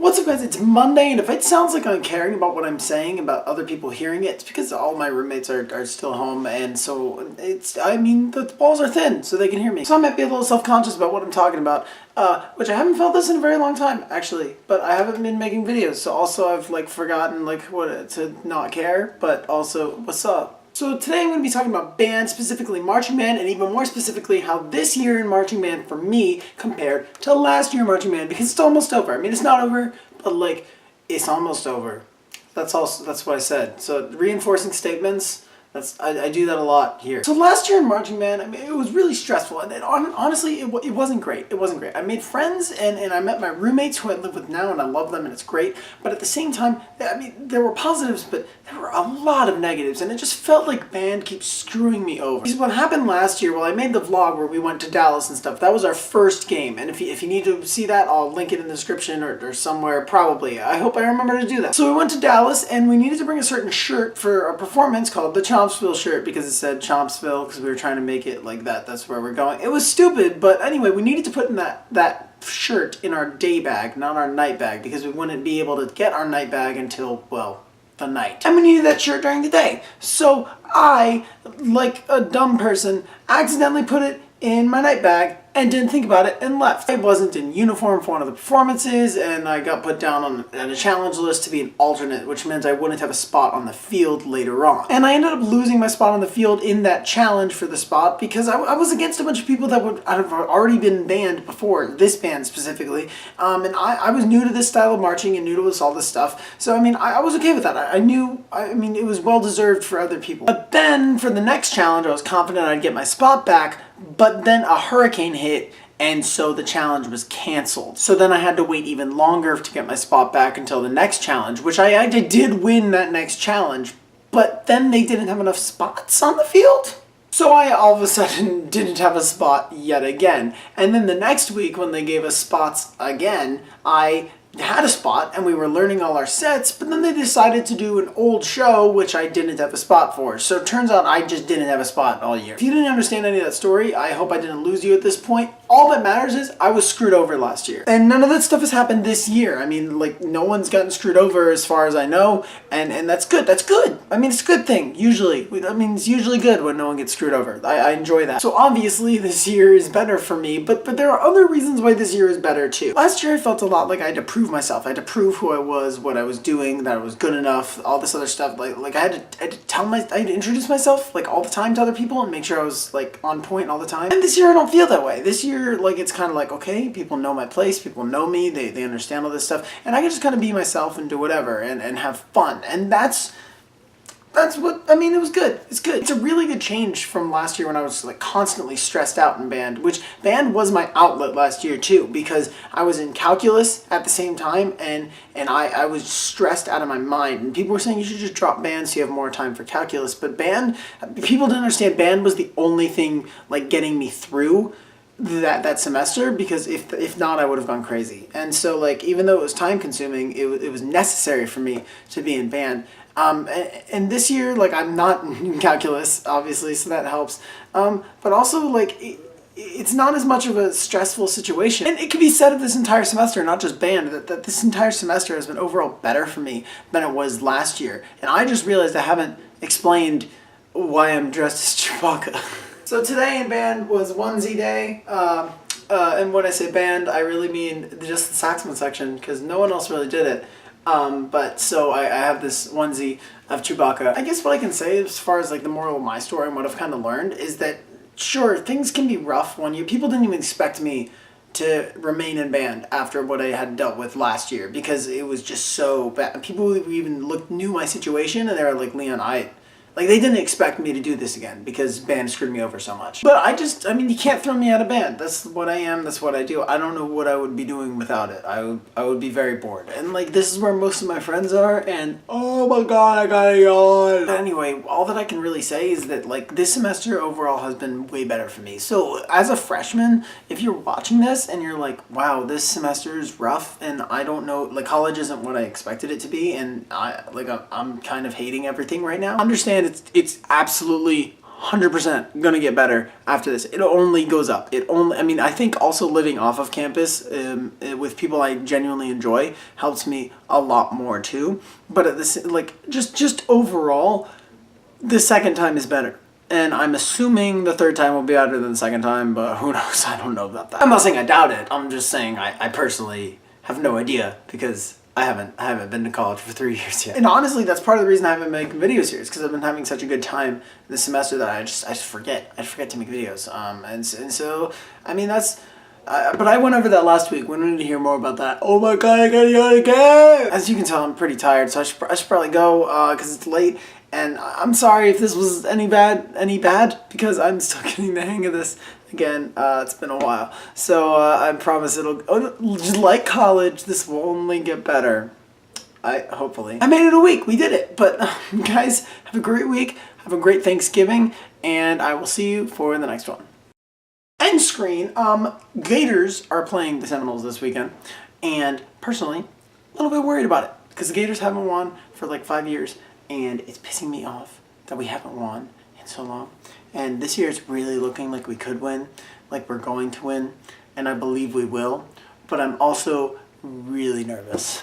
What's up, guys? It's Monday, and if it sounds like I'm caring about what I'm saying about other people hearing it, it's because all my roommates are still home, and so the walls are thin, so they can hear me. So I might be a little self-conscious about what I'm talking about, which I haven't felt this in a very long time, actually, but I haven't been making videos, so also I've, forgotten, what to not care, but also, what's up? So today I'm going to be talking about band, specifically marching band, and even more specifically how this year in marching band for me compared to last year in marching band, because it's almost over. I mean, it's not over, but it's almost over. That's what I said. So reinforcing statements, I do that a lot here. So last year in marching band, I mean, it was really stressful, and honestly, it wasn't great. It wasn't great. I made friends, and I met my roommates who I live with now, and I love them, and it's great. But at the same time, I mean, there were positives, but there were a lot of negatives, and it just felt like band keeps screwing me over. Because what happened last year, well, I made the vlog where we went to Dallas and stuff. That was our first game, and if you need to see that, I'll link it in the description or somewhere, probably. I hope I remember to do that. So we went to Dallas, and we needed to bring a certain shirt for a performance called the Chompsville shirt, because it said Chompsville, because we were trying to make it like that. That's where we're going. It was stupid, but anyway, we needed to put in that shirt in our day bag, not our night bag, because we wouldn't be able to get our night bag until, well, the night. And we needed that shirt during the day. So I, like a dumb person, accidentally put it in my night bag and didn't think about it and left. I wasn't in uniform for one of the performances, and I got put down on a challenge list to be an alternate, which meant I wouldn't have a spot on the field later on. And I ended up losing my spot on the field in that challenge for the spot because I was against a bunch of people that would have already been banned before, this band specifically, and I was new to this style of marching and new to all this stuff, so I mean, I was okay with that. I mean, it was well-deserved for other people. But then, for the next challenge, I was confident I'd get my spot back, but then a hurricane hit, and so the challenge was canceled. So then I had to wait even longer to get my spot back until the next challenge, which I did win that next challenge, but then they didn't have enough spots on the field. So I all of a sudden didn't have a spot yet again. And then the next week when they gave us spots again, I had a spot and we were learning all our sets, but then they decided to do an old show, which I didn't have a spot for. So it turns out I just didn't have a spot all year. If you didn't understand any of that story, I hope I didn't lose you at this point. All that matters is I was screwed over last year. And none of that stuff has happened this year. I mean, no one's gotten screwed over as far as I know, and that's good. That's good. I mean, it's a good thing, usually. I mean, it's usually good when no one gets screwed over. I enjoy that. So obviously this year is better for me, but there are other reasons why this year is better too. Last year I felt a lot like I had to prove myself. I had to prove who I was, what I was doing, that I was good enough, all this other stuff. I had to introduce myself all the time to other people and make sure I was on point all the time. And this year I don't feel that way. This year, it's kind of okay, people know my place, people know me, they understand all this stuff, and I can just kind of be myself and do whatever and have fun. And that's what, I mean, it was good. It's good. It's a really good change from last year when I was constantly stressed out in band, which band was my outlet last year too, because I was in calculus at the same time, and I was stressed out of my mind. And people were saying you should just drop band so you have more time for calculus. But band, people didn't understand band was the only thing getting me through that semester, because if not, I would have gone crazy. And so even though it was time consuming, it was necessary for me to be in band. And this year, I'm not in calculus, obviously, so that helps. But also, it's not as much of a stressful situation. And it can be said of this entire semester, not just band, that this entire semester has been overall better for me than it was last year. And I just realized I haven't explained why I'm dressed as Chewbacca. So today in band was onesie day. And when I say band, I really mean just the saxophone section, because no one else really did it. But so I have this onesie of Chewbacca. I guess what I can say as far as the moral of my story and what I've kind of learned is that, sure, things can be rough when people didn't even expect me to remain in band after what I had dealt with last year, because it was just so bad. People who even knew my situation, and they were like, Leon, they didn't expect me to do this again because band screwed me over so much. But I mean, you can't throw me out of band. That's what I am, that's what I do. I don't know what I would be doing without it. I would be very bored. And this is where most of my friends are, and oh my god, I gotta yawn. But anyway, all that I can really say is that this semester overall has been way better for me. So as a freshman, if you're watching this and you're wow, this semester is rough and I don't know, college isn't what I expected it to be, and I'm kind of hating everything right now, understand it's absolutely 100% gonna get better after this. It only goes up. I mean, I think also living off of campus with people I genuinely enjoy helps me a lot more too. But at this, like, just overall, the second time is better. And I'm assuming the third time will be better than the second time, but who knows? I don't know about that. I'm not saying I doubt it. I'm just saying I personally have no idea because I haven't been to college for 3 years yet. And honestly, that's part of the reason I haven't been making videos here is because I've been having such a good time this semester that I just forget. I forget to make videos. And so, I mean, that's... but I went over that last week. We wanted to hear more about that. Oh my god, I gotta go again! As you can tell, I'm pretty tired, so I should probably go because it's late. And I'm sorry if this was any bad, because I'm still getting the hang of this. Again, it's been a while. So I promise just like college, this will only get better. Hopefully. I made it a week, we did it. But guys, have a great week, have a great Thanksgiving, and I will see you for the next one. End screen, Gators are playing the Seminoles this weekend, and personally, a little bit worried about it, because the Gators haven't won for like 5 years, and it's pissing me off that we haven't won in so long. And this year it's really looking like we could win, like we're going to win, and I believe we will, but I'm also really nervous.